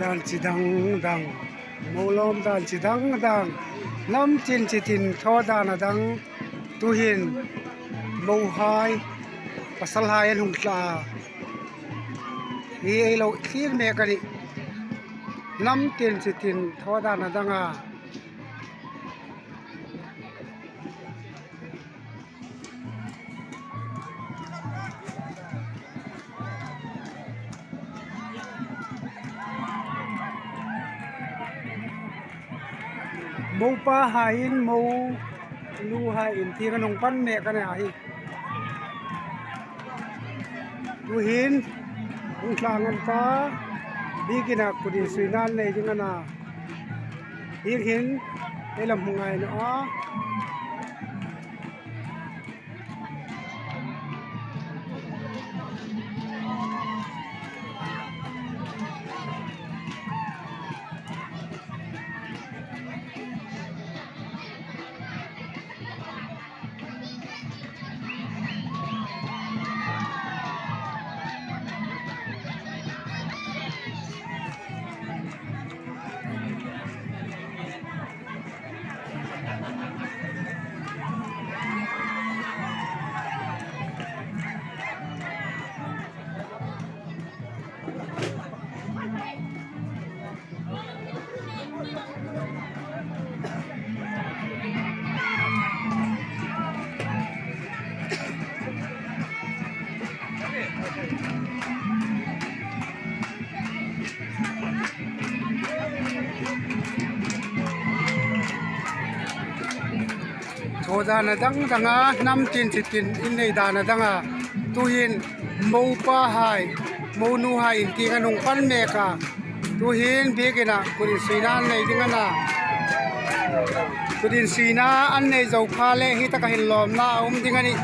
dan chi dang dang molom dan chi dang dang nam chin chi tin tho dan dang tu hin mo hai pasal hai an hung tla hi lo khir me ka ni nam tin chi tin tho dan dang a mô pa hain mô nu hain thi ka nong pan me ka na hi tu hin ung tlangan pa bigina kudi suinan nei jingana hin elam hungai no a Thodana dang danga nam tin chitin in nei dana danga tu hin mo pa hai mo nu hai in ti kanung pan me ka tu hin begina kurin sina nei dingana kurin sina an nei zo pha le hi ta ka hin lom na dingani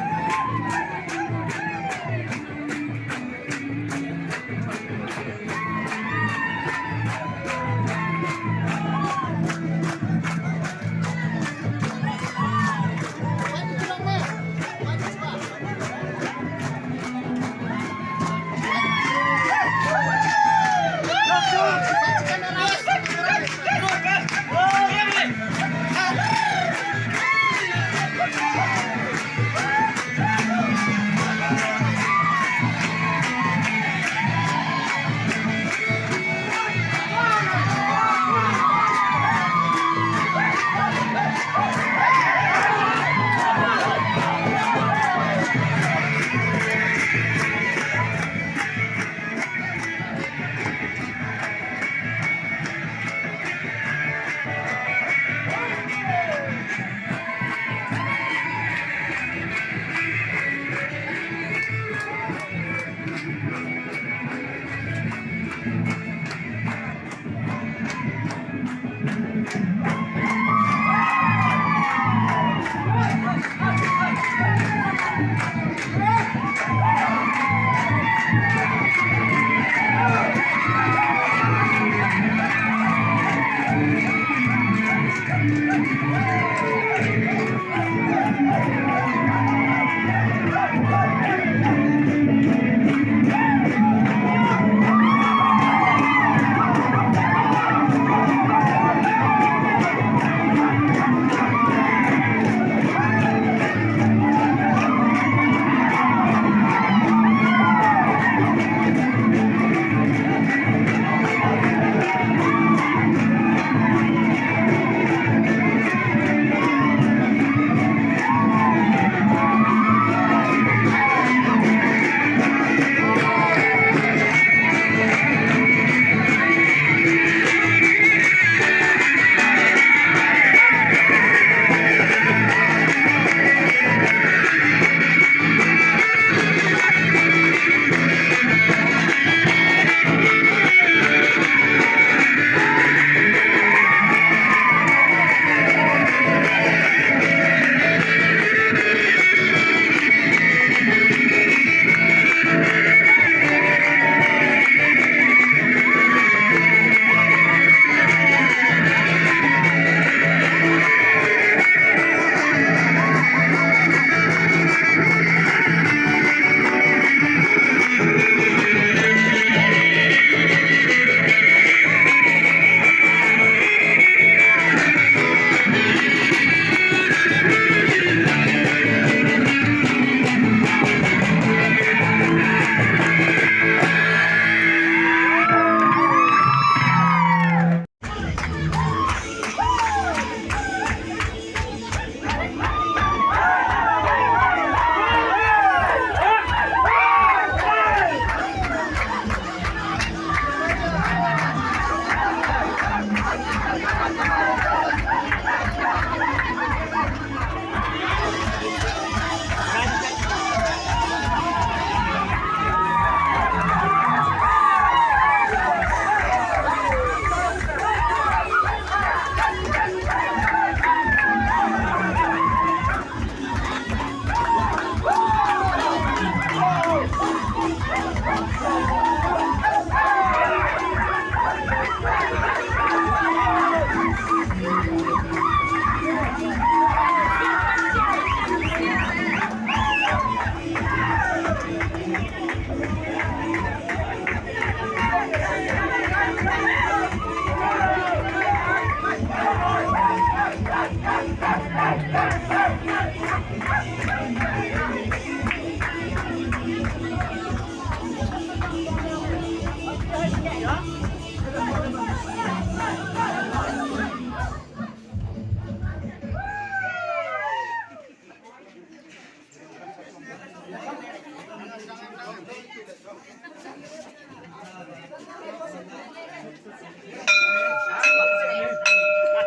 เท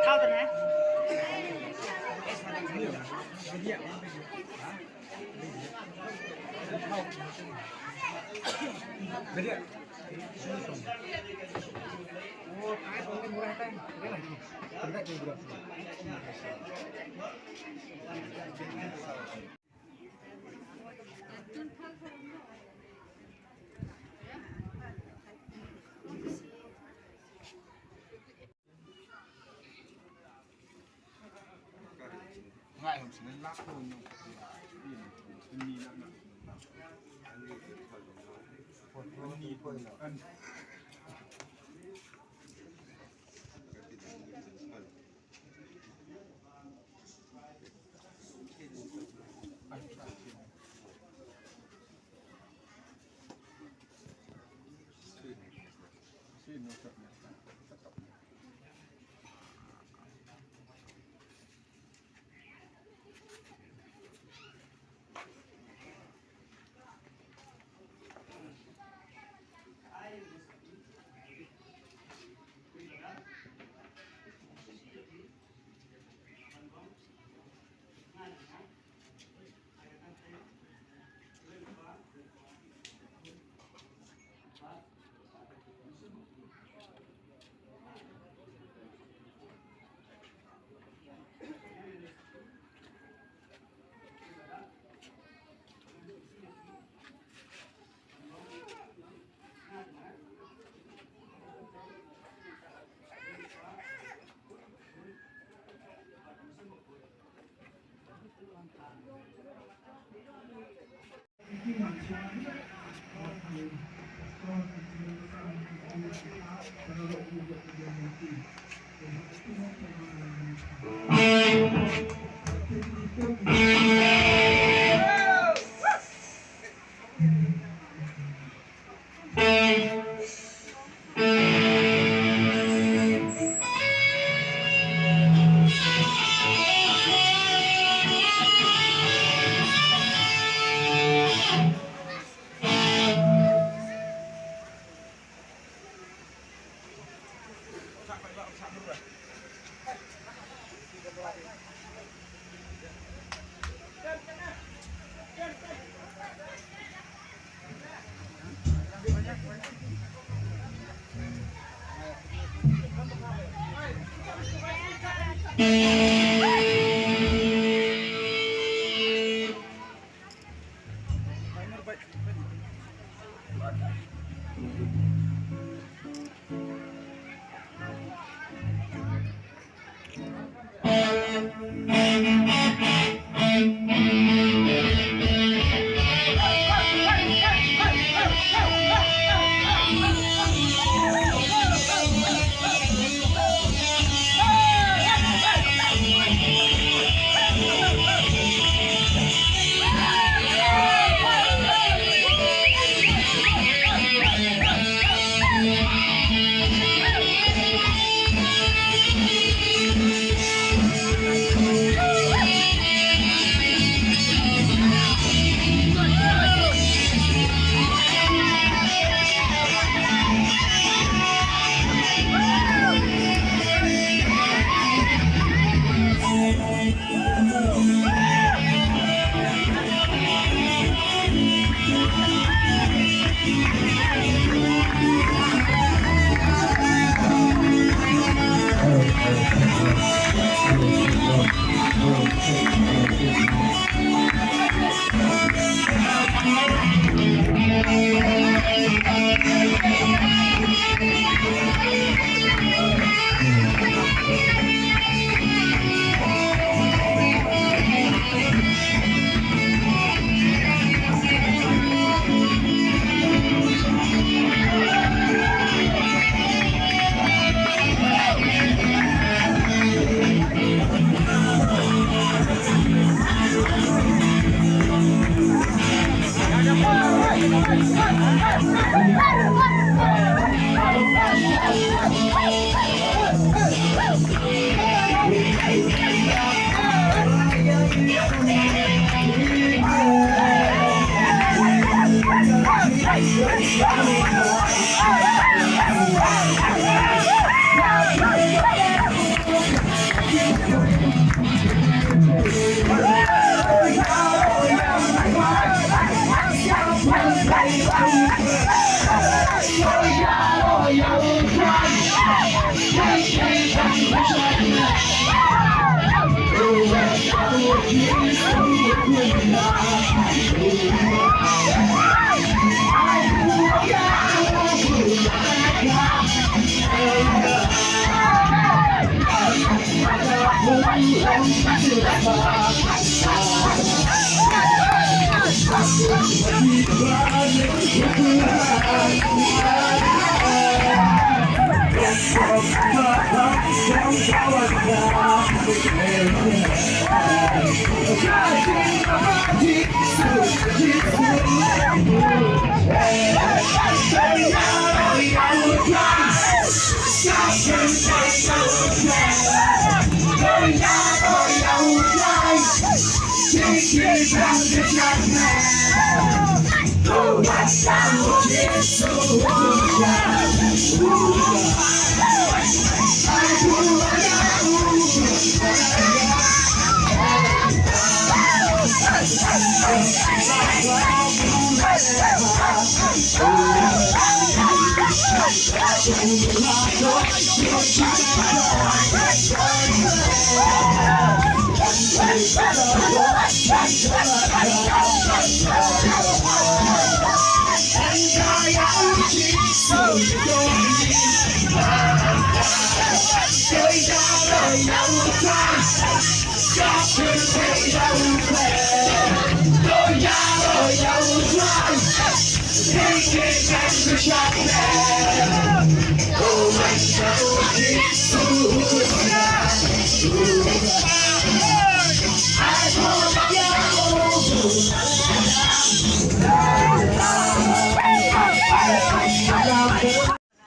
่ากันนะง่ายผมสิรักคนนึงมีนั่นน่ะคนมีคนอัน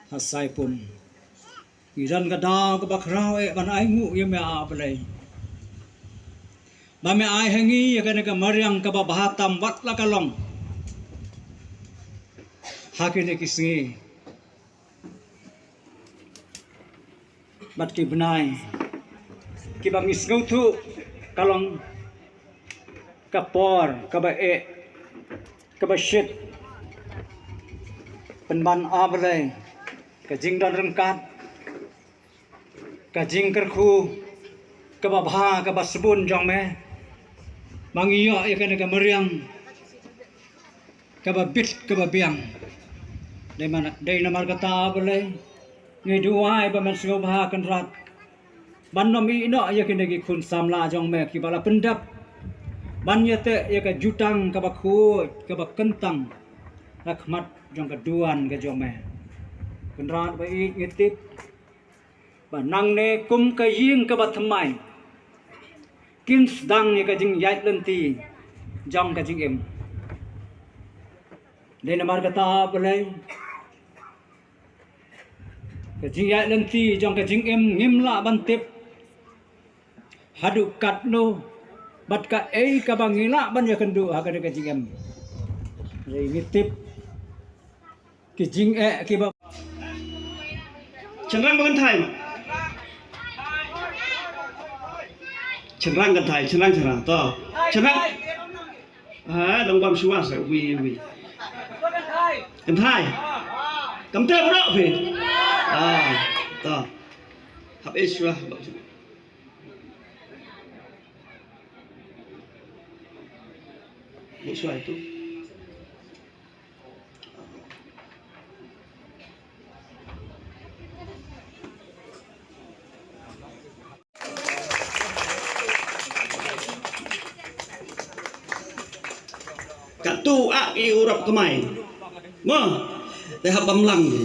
Hasai pun iran kada ke bakrau ban ai ngu ye me a balai ba me ai hangi ye kana ka maryang ka ba bahatam wat la kalong hakine kisngi bat ki benai ki ba misngau thu kalong kapor ka ba e ka ba shit penban a balai ka jing dan rengkat ka jing kerkhu ka ba bha ka ba sebun jong me mangiyo ye kana ka maryang ka ba bit ka ba biang dai mana dai namar kata balai ngai duai ba man sego bha kan rat ban no mi no ye kana ki khun samla jong me ki bala pendap ban ye te ye ka jutang ka ba khu ka ba kentang rakhmat jong ka duan ka jong me kan rat ba i ngitip ba nang ne kum ka ying ka ba thamai kin sedang ye ka jing yait lenti jong ka jing em dai namar kata balai ka jing yait lenti jong ka jing em ngimla ban tip hadu kat no bat ka ei ka bangila ban ya kendu ha ka ka jing em dai ngitip ki jing e ki ba Cenderang bukan Thai mak. Cenderang kan Thai, cenderang toh. Cenderang. Đồng bầm xua sợ vì. Kan Thai. Cầm tơ vào đó về. Toh. Hab xua. Bộ xua itu. Kat tu ak i urap kemai. Mo, dah habam lang ni.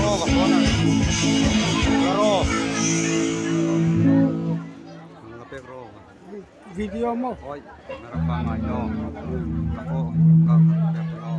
Oh, video mo. Hoy, narapangay no. Ako, kakakap no.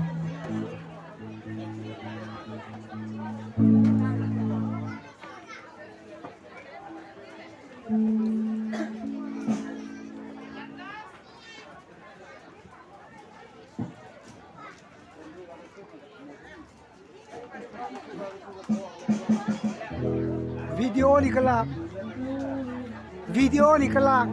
Video ni kalak